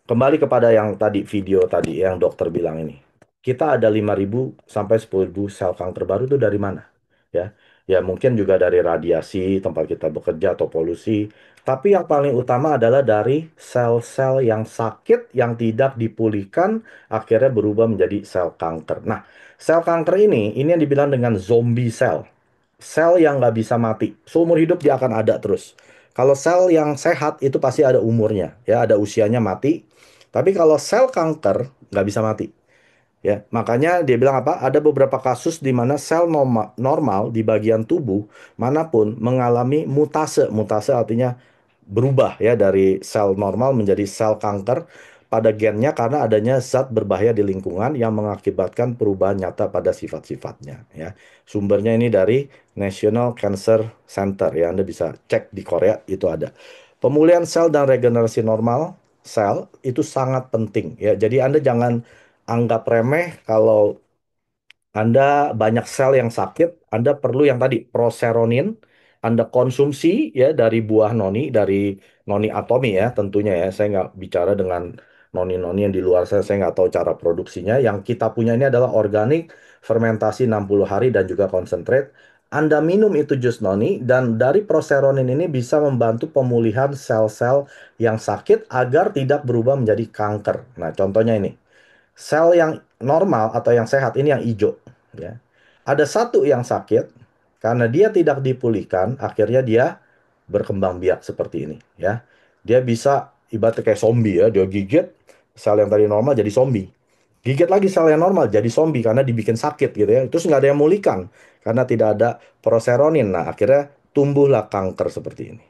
kembali kepada yang tadi video tadi yang dokter bilang ini. Kita ada 5.000 sampai 10.000 sel kanker baru itu dari mana? Ya. Ya mungkin juga dari radiasi tempat kita bekerja atau polusi. Tapi yang paling utama adalah dari sel-sel yang sakit yang tidak dipulihkan akhirnya berubah menjadi sel kanker. Nah, sel kanker ini yang dibilang dengan zombie sel. Sel yang nggak bisa mati. Seumur hidup dia akan ada terus. Kalau sel yang sehat itu pasti ada umurnya, ya ada usianya mati. Tapi kalau sel kanker nggak bisa mati. Ya, makanya dia bilang apa? Ada beberapa kasus di mana sel normal di bagian tubuh manapun mengalami mutase. Mutase artinya berubah ya dari sel normal menjadi sel kanker pada gennya karena adanya zat berbahaya di lingkungan yang mengakibatkan perubahan nyata pada sifat-sifatnya ya. Sumbernya ini dari National Cancer Center ya. Anda bisa cek di Korea itu ada. Pemulihan sel dan regenerasi normal sel itu sangat penting ya. Jadi Anda jangan anggap remeh kalau anda banyak sel yang sakit, Anda perlu yang tadi proseronin, Anda konsumsi ya dari buah noni, dari noni atomi ya tentunya ya. Saya nggak bicara dengan noni-noni yang di luar saya nggak tahu cara produksinya. Yang kita punya ini adalah organik, fermentasi 60 hari dan juga konsentrat. Anda minum itu jus noni dan dari proseronin ini bisa membantu pemulihan sel-sel yang sakit agar tidak berubah menjadi kanker. Nah, contohnya ini. Sel yang normal atau yang sehat ini yang hijau ya. Ada satu yang sakit karena dia tidak dipulihkan, akhirnya dia berkembang biak seperti ini ya. Dia bisa ibaratnya kayak zombie ya, dia gigit sel yang tadi normal jadi zombie. Gigit lagi sel yang normal jadi zombie karena dibikin sakit gitu ya. Terus nggak ada yang memulihkan karena tidak ada proseronin. Nah, akhirnya tumbuhlah kanker seperti ini.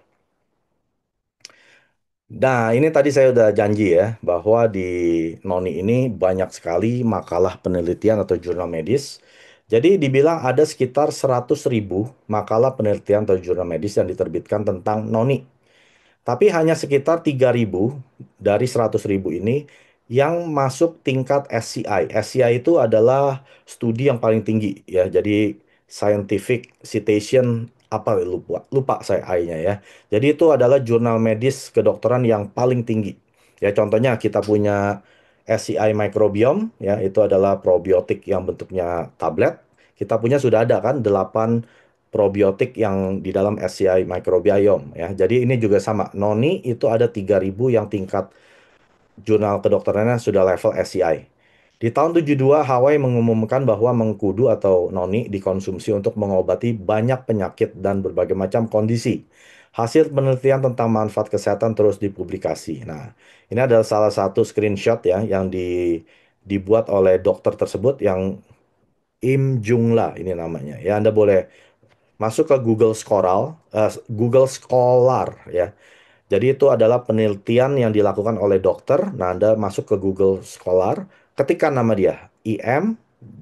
Nah, ini tadi saya udah janji ya, bahwa di Noni ini banyak sekali makalah penelitian atau jurnal medis. Jadi dibilang ada sekitar 100.000 makalah penelitian atau jurnal medis yang diterbitkan tentang Noni. Tapi hanya sekitar 3.000 dari 100.000 ini yang masuk tingkat SCI. SCI itu adalah studi yang paling tinggi ya. Jadi scientific citation apa lupa lupa saya I-nya ya. Jadi itu adalah jurnal medis kedokteran yang paling tinggi. Ya contohnya kita punya SCI microbiome ya itu adalah probiotik yang bentuknya tablet. Kita punya sudah ada kan 8 probiotik yang di dalam SCI microbiome ya. Jadi ini juga sama. Noni itu ada 3.000 yang tingkat jurnal kedokterannya sudah level SCI. Di tahun 72 Hawaii mengumumkan bahwa mengkudu atau noni dikonsumsi untuk mengobati banyak penyakit dan berbagai macam kondisi. Hasil penelitian tentang manfaat kesehatan terus dipublikasi. Nah, ini adalah salah satu screenshot ya yang dibuat oleh dokter tersebut yang Im Jungla ini namanya. Ya, Anda boleh masuk ke Google Scholar ya. Jadi itu adalah penelitian yang dilakukan oleh dokter. Nah, Anda masuk ke Google Scholar, ketikkan nama dia, IM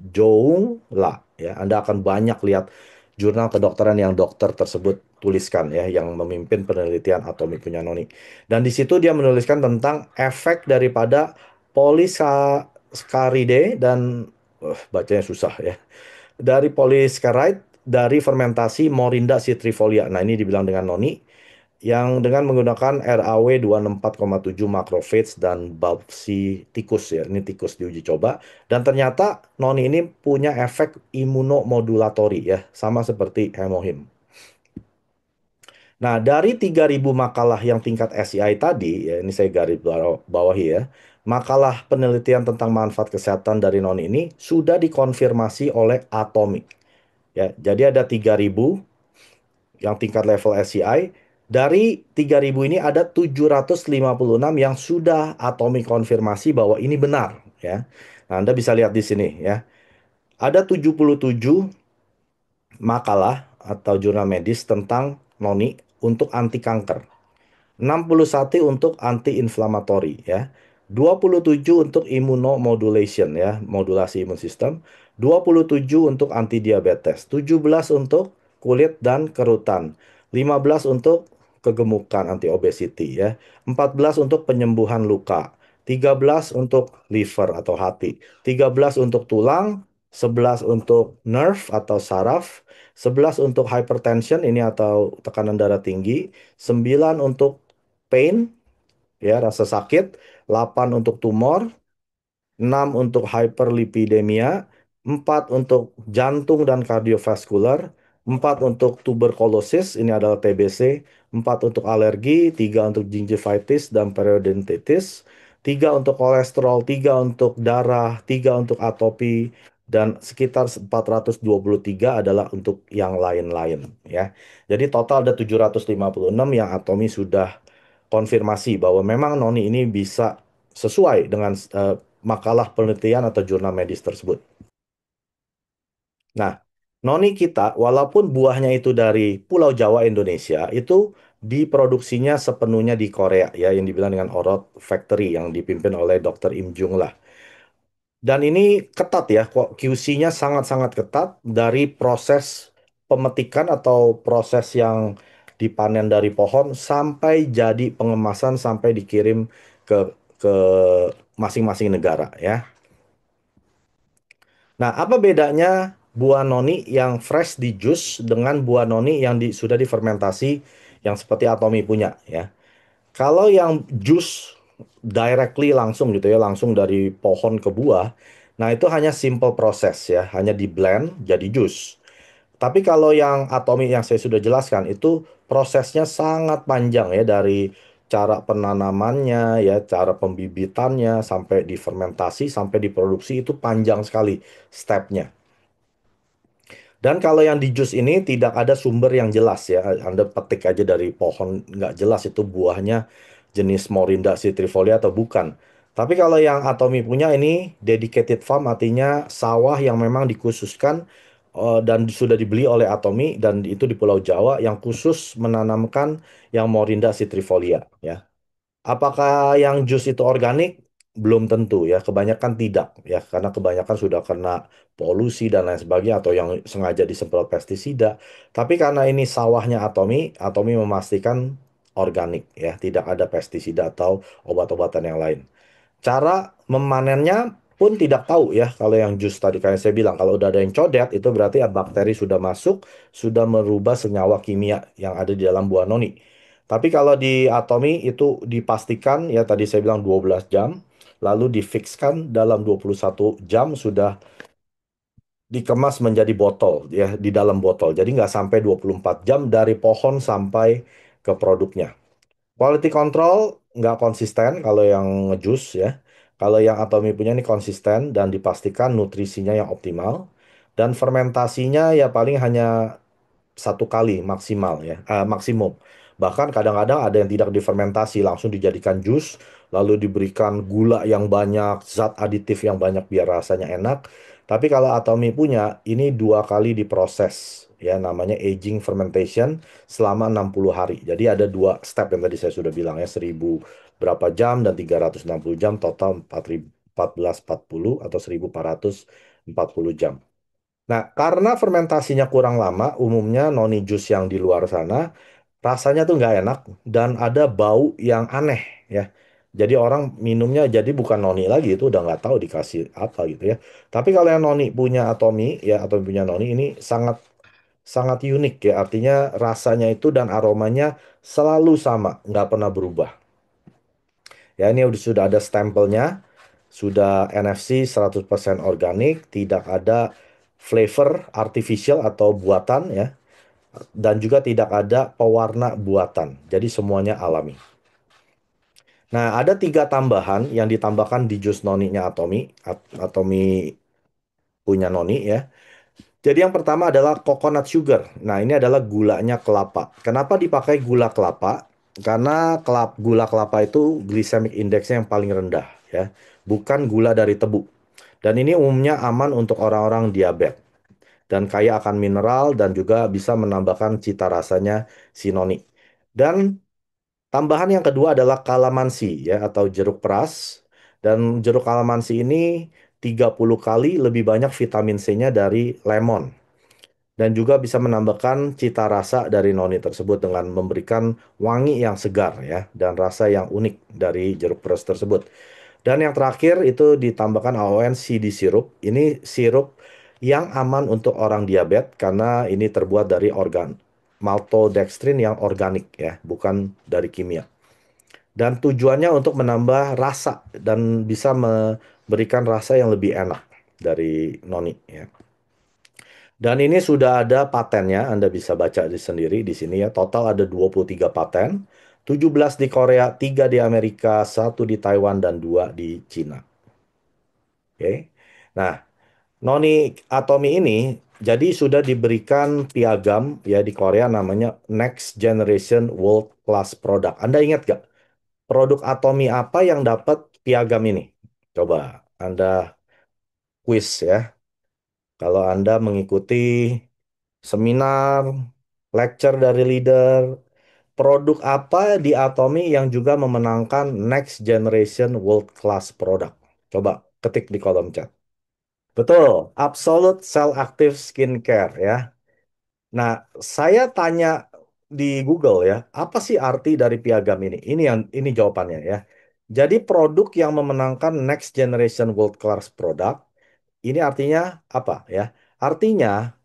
Joung La ya. Anda akan banyak lihat jurnal kedokteran yang dokter tersebut tuliskan ya yang memimpin penelitian atomi punya Noni. Dan di situ dia menuliskan tentang efek daripada polisaccharidae dan bacanya susah ya dari polysaccharide dari fermentasi Morinda citrifolia. Nah, ini dibilang dengan noni yang dengan menggunakan RAW 24,7 macrophage dan biopsi tikus ya. Ini tikus diuji coba dan ternyata noni ini punya efek imunomodulatori ya, sama seperti hemohim. Nah, dari 3.000 makalah yang tingkat SCI tadi, ya ini saya bawahi ya, makalah penelitian tentang manfaat kesehatan dari noni ini sudah dikonfirmasi oleh Atomic. Ya, jadi ada 3.000 yang tingkat level SCI. Dari 3.000 ini ada 756 yang sudah atomic konfirmasi bahwa ini benar. Ya. Nah, Anda bisa lihat di sini ya. Ada 77 makalah atau jurnal medis tentang noni untuk anti kanker. 61 untuk anti-inflamatori ya. 27 untuk immunomodulation ya, modulasi imun sistem. 27 untuk anti diabetes. 17 untuk kulit dan kerutan. 15 untuk kegemukan anti obesity ya. 14 untuk penyembuhan luka. 13 untuk liver atau hati. 13 untuk tulang. 11 untuk nerve atau saraf. 11 untuk hypertension ini atau tekanan darah tinggi. 9 untuk pain, ya rasa sakit, 8 untuk tumor, 6 untuk hyperlipidemia, 4 untuk jantung dan kardiovaskular, 4 untuk tuberkulosis, ini adalah TBC, 4 untuk alergi, 3 untuk gingivitis dan periodontitis, 3 untuk kolesterol, 3 untuk darah, 3 untuk atopi, dan sekitar 423 adalah untuk yang lain-lain ya. Jadi total ada 756 yang Atomi sudah konfirmasi bahwa memang noni ini bisa sesuai dengan makalah penelitian atau jurnal medis tersebut. Nah, noni kita, walaupun buahnya itu dari Pulau Jawa, Indonesia, itu diproduksinya sepenuhnya di Korea, ya, yang dibilang dengan Orot Factory, yang dipimpin oleh Dr. Im Jung lah. Dan ini ketat ya, kok QC-nya sangat-sangat ketat dari proses pemetikan atau proses yang dipanen dari pohon sampai jadi pengemasan sampai dikirim ke masing-masing negara ya. Nah, apa bedanya buah noni yang fresh di jus dengan buah noni yang sudah difermentasi yang seperti Atomi punya ya? Kalau yang jus directly langsung gitu ya, langsung dari pohon ke buah, nah itu hanya simple proses ya, hanya di blend jadi jus. Tapi kalau yang Atomi yang saya sudah jelaskan itu prosesnya sangat panjang ya dari cara penanamannya ya, cara pembibitannya sampai difermentasi sampai diproduksi itu panjang sekali stepnya. Dan kalau yang di jus ini tidak ada sumber yang jelas ya. Anda petik aja dari pohon nggak jelas itu buahnya jenis Morinda citrifolia atau bukan. Tapi kalau yang Atomi punya ini dedicated farm, artinya sawah yang memang dikhususkan dan sudah dibeli oleh Atomi dan itu di Pulau Jawa yang khusus menanamkan yang Morinda citrifolia ya. Apakah yang jus itu organik? Belum tentu ya, kebanyakan tidak ya, karena kebanyakan sudah kena polusi dan lain sebagainya atau yang sengaja disemprot pestisida. Tapi karena ini sawahnya Atomi, Atomi memastikan organik ya, tidak ada pestisida atau obat-obatan yang lain. Cara memanennya pun tidak tahu ya, kalau yang jus tadi kayak saya bilang, kalau udah ada yang codet itu berarti ya bakteri sudah masuk, sudah merubah senyawa kimia yang ada di dalam buah noni. Tapi kalau di Atomi itu dipastikan ya tadi saya bilang 12 jam, lalu difikskan dalam 21 jam sudah dikemas menjadi botol ya di dalam botol. Jadi nggak sampai 24 jam dari pohon sampai ke produknya. Quality control nggak konsisten kalau yang ngejus ya. Kalau yang Atomi punya ini konsisten dan dipastikan nutrisinya yang optimal. Dan fermentasinya ya paling hanya satu kali maksimal ya, maksimum. Bahkan kadang-kadang ada yang tidak difermentasi, langsung dijadikan jus, lalu diberikan gula yang banyak, zat aditif yang banyak biar rasanya enak. Tapi kalau Atomi punya, ini dua kali diproses, ya namanya aging fermentation selama 60 hari. Jadi ada dua step yang tadi saya sudah bilang ya, 1000 berapa jam dan 360 jam, total 1440 atau 1440 jam. Nah, karena fermentasinya kurang lama, umumnya noni jus yang di luar sana rasanya tuh nggak enak dan ada bau yang aneh ya. Jadi orang minumnya jadi bukan noni lagi, itu udah nggak tahu dikasih apa gitu ya. Tapi kalau yang noni punya Atomi ya atau punya noni ini sangat sangat unik ya. Artinya rasanya itu dan aromanya selalu sama, nggak pernah berubah. Ya ini sudah ada stempelnya, sudah NFC 100% organik, tidak ada flavor artificial atau buatan ya, dan juga tidak ada pewarna buatan. Jadi semuanya alami. Nah, ada tiga tambahan yang ditambahkan di jus noninya Atomi, Atomi punya noni ya. Jadi yang pertama adalah coconut sugar. Nah, ini adalah gulanya kelapa. Kenapa dipakai gula kelapa? Karena gula kelapa itu glycemic indexnya yang paling rendah ya, bukan gula dari tebu. Dan ini umumnya aman untuk orang-orang diabetes dan kaya akan mineral dan juga bisa menambahkan cita rasanya si noni. Dan tambahan yang kedua adalah kalamansi ya atau jeruk peras. Dan jeruk kalamansi ini 30 kali lebih banyak vitamin C-nya dari lemon. Dan juga bisa menambahkan cita rasa dari noni tersebut dengan memberikan wangi yang segar ya dan rasa yang unik dari jeruk peras tersebut. Dan yang terakhir itu ditambahkan AON CD sirup. Ini sirup yang aman untuk orang diabetes karena ini terbuat dari maltodextrin yang organik ya, bukan dari kimia. Dan tujuannya untuk menambah rasa dan bisa memberikan rasa yang lebih enak dari noni ya. Dan ini sudah ada patennya, Anda bisa baca sendiri di sini ya. Total ada 23 paten, 17 di Korea, 3 di Amerika, satu di Taiwan, dan 2 di Cina. Oke. Nah, noni Atomi ini jadi sudah diberikan piagam ya di Korea namanya Next Generation World Class Product. Anda ingat gak produk Atomi apa yang dapat piagam ini? Coba Anda quiz ya. Kalau Anda mengikuti seminar, lecture dari leader, produk apa di Atomi yang juga memenangkan Next Generation World Class Product? Coba ketik di kolom chat. Betul, Absolute Cell Active Skincare ya. Nah, saya tanya di Google ya, apa sih arti dari piagam ini? Ini jawabannya ya. Jadi produk yang memenangkan Next Generation World Class Product, ini artinya apa ya? Artinya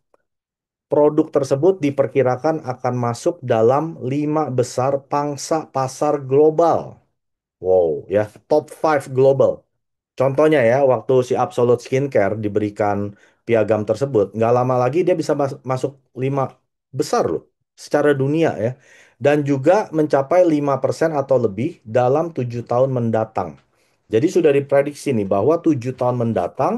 produk tersebut diperkirakan akan masuk dalam 5 besar pangsa pasar global. Wow, ya, top 5 global. Contohnya ya, waktu si Absolute Skincare diberikan piagam tersebut, nggak lama lagi dia bisa masuk 5 besar loh, secara dunia ya. Dan juga mencapai 5% atau lebih dalam 7 tahun mendatang. Jadi sudah diprediksi nih bahwa 7 tahun mendatang,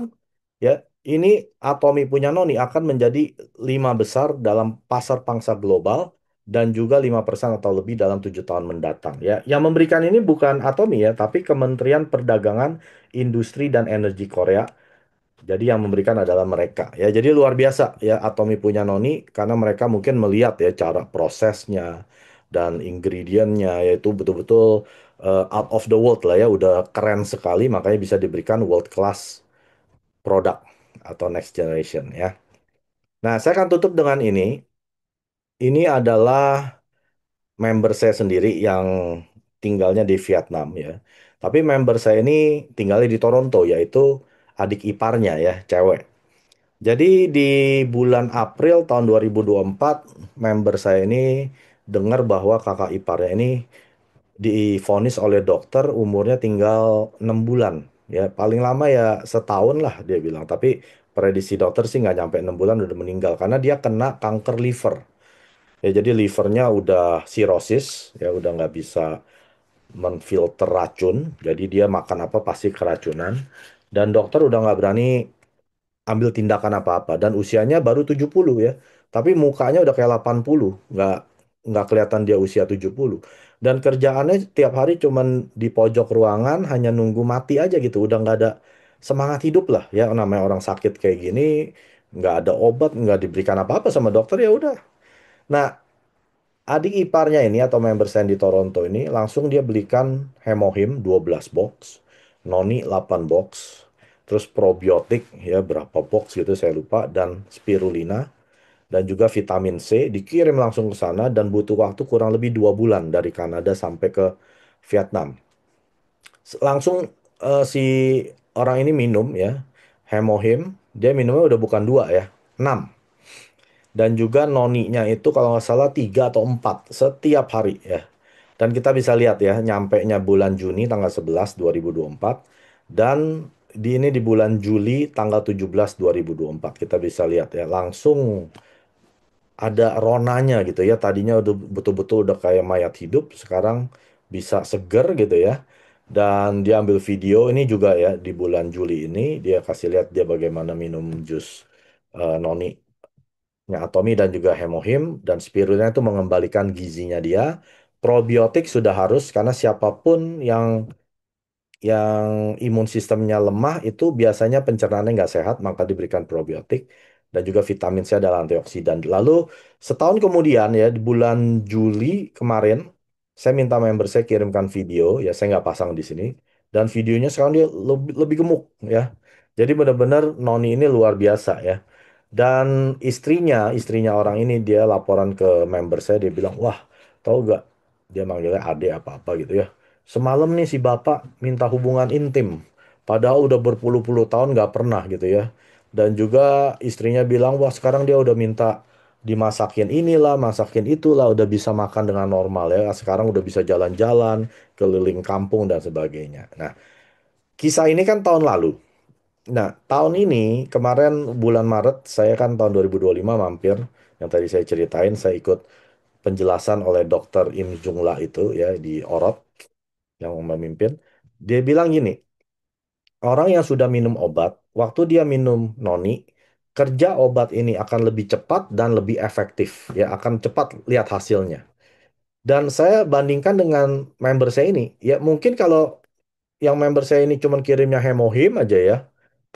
ya, ini Atomi punya Noni akan menjadi 5 besar dalam pasar pangsa global dan juga 5% atau lebih dalam 7 tahun mendatang. Ya, yang memberikan ini bukan Atomi ya, tapi Kementerian Perdagangan, Industri dan Energi Korea. Jadi yang memberikan adalah mereka. Ya, jadi luar biasa ya Atomi punya Noni karena mereka mungkin melihat ya cara prosesnya dan ingredientnya yaitu betul-betul out of the world lah ya, udah keren sekali makanya bisa diberikan world class product atau next generation ya. Nah, saya akan tutup dengan ini. Ini adalah member saya sendiri yang tinggalnya di Vietnam ya. Tapi member saya ini tinggalnya di Toronto, yaitu adik iparnya ya, cewek. Jadi di bulan April tahun 2024, member saya ini dengar bahwa kakak iparnya ini divonis oleh dokter umurnya tinggal 6 bulan. Ya, paling lama ya setahun lah dia bilang. Tapi prediksi dokter sih nggak nyampe 6 bulan udah meninggal karena dia kena kanker liver. Ya, jadi livernya udah sirosis, ya udah nggak bisa menfilter racun. Jadi dia makan apa pasti keracunan. Dan dokter udah nggak berani ambil tindakan apa-apa. Dan usianya baru 70 ya. Tapi mukanya udah kayak 80. Nggak kelihatan dia usia 70. Dan kerjaannya tiap hari cuman di pojok ruangan, hanya nunggu mati aja gitu. Udah nggak ada semangat hidup lah. Ya namanya orang sakit kayak gini, nggak ada obat, nggak diberikan apa-apa sama dokter, ya udah. Nah, adik iparnya ini atau member saya di Toronto ini langsung dia belikan Hemohim 12 box, Noni 8 box, terus probiotik ya berapa box gitu saya lupa, dan spirulina dan juga vitamin C dikirim langsung ke sana dan butuh waktu kurang lebih 2 bulan dari Kanada sampai ke Vietnam. Langsung si orang ini minum ya Hemohim, dia minumnya udah bukan dua ya, 6. Dan juga noninya itu kalau nggak salah 3 atau 4 setiap hari ya. Dan kita bisa lihat ya, nyampenya bulan Juni tanggal 11 2024 dan ini di bulan Juli tanggal 17 2024 kita bisa lihat ya, langsung ada ronanya gitu ya. Tadinya udah betul-betul udah kayak mayat hidup, sekarang bisa seger gitu ya. Dan dia ambil video ini juga ya di bulan Juli ini dia kasih lihat dia bagaimana minum jus noni ya, atomi dan juga hemohim dan spirulina itu mengembalikan gizinya dia. Probiotik sudah harus karena siapapun yang imun sistemnya lemah itu biasanya pencernaannya nggak sehat, maka diberikan probiotik dan juga vitamin C adalah antioksidan. Lalu setahun kemudian ya di bulan Juli kemarin saya minta member saya kirimkan video ya, saya nggak pasang di sini, dan videonya sekarang dia lebih gemuk ya. Jadi benar-benar Noni ini luar biasa ya. Dan istrinya orang ini dia laporan ke member saya, dia bilang, wah, tahu gak, dia manggilnya ade apa-apa gitu ya. Semalam nih si bapak minta hubungan intim, padahal udah berpuluh-puluh tahun nggak pernah gitu ya. Dan juga istrinya bilang, wah sekarang dia udah minta dimasakin inilah, masakin itulah, udah bisa makan dengan normal ya. Sekarang udah bisa jalan-jalan, keliling kampung dan sebagainya. Nah, kisah ini kan tahun lalu. Nah, tahun ini, kemarin bulan Maret, saya kan tahun 2025 mampir, yang tadi saya ceritain, saya ikut penjelasan oleh Dokter Im Jungla itu ya di Orot, yang memimpin. Dia bilang gini, orang yang sudah minum obat, waktu dia minum noni, kerja obat ini akan lebih cepat dan lebih efektif, ya akan cepat lihat hasilnya. Dan saya bandingkan dengan member saya ini, ya mungkin kalau yang member saya ini cuman kirimnya hemohim aja ya,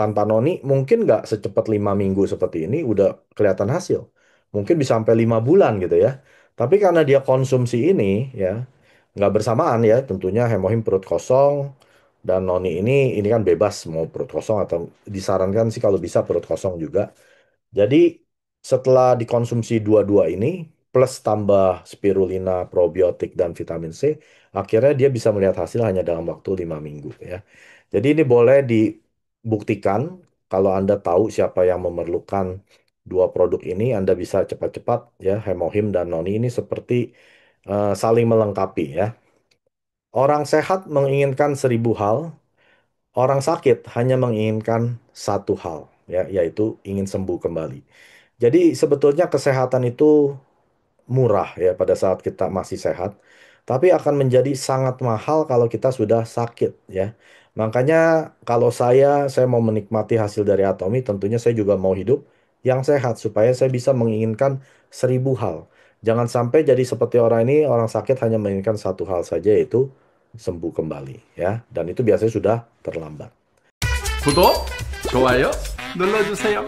tanpa noni, mungkin nggak secepat 5 minggu seperti ini udah kelihatan hasil. Mungkin bisa sampai 5 bulan gitu ya. Tapi karena dia konsumsi ini ya, nggak bersamaan ya, tentunya hemohim perut kosong dan noni ini kan bebas mau perut kosong atau disarankan sih kalau bisa perut kosong juga. Jadi setelah dikonsumsi dua-dua ini plus tambah spirulina, probiotik dan vitamin C, akhirnya dia bisa melihat hasil hanya dalam waktu 5 minggu ya. Jadi ini boleh dibuktikan kalau Anda tahu siapa yang memerlukan dua produk ini, Anda bisa cepat-cepat ya Hemohim dan Noni ini seperti saling melengkapi ya. Orang sehat menginginkan 1.000 hal, orang sakit hanya menginginkan satu hal ya, yaitu ingin sembuh kembali. Jadi sebetulnya kesehatan itu murah ya pada saat kita masih sehat, tapi akan menjadi sangat mahal kalau kita sudah sakit ya. Makanya kalau saya mau menikmati hasil dari Atomi, tentunya saya juga mau hidup yang sehat supaya saya bisa menginginkan 1.000 hal. Jangan sampai jadi seperti orang ini, orang sakit hanya menginginkan satu hal saja, yaitu sembuh kembali, ya. Dan itu biasanya sudah terlambat. 구독, 좋아요 눌러주세요.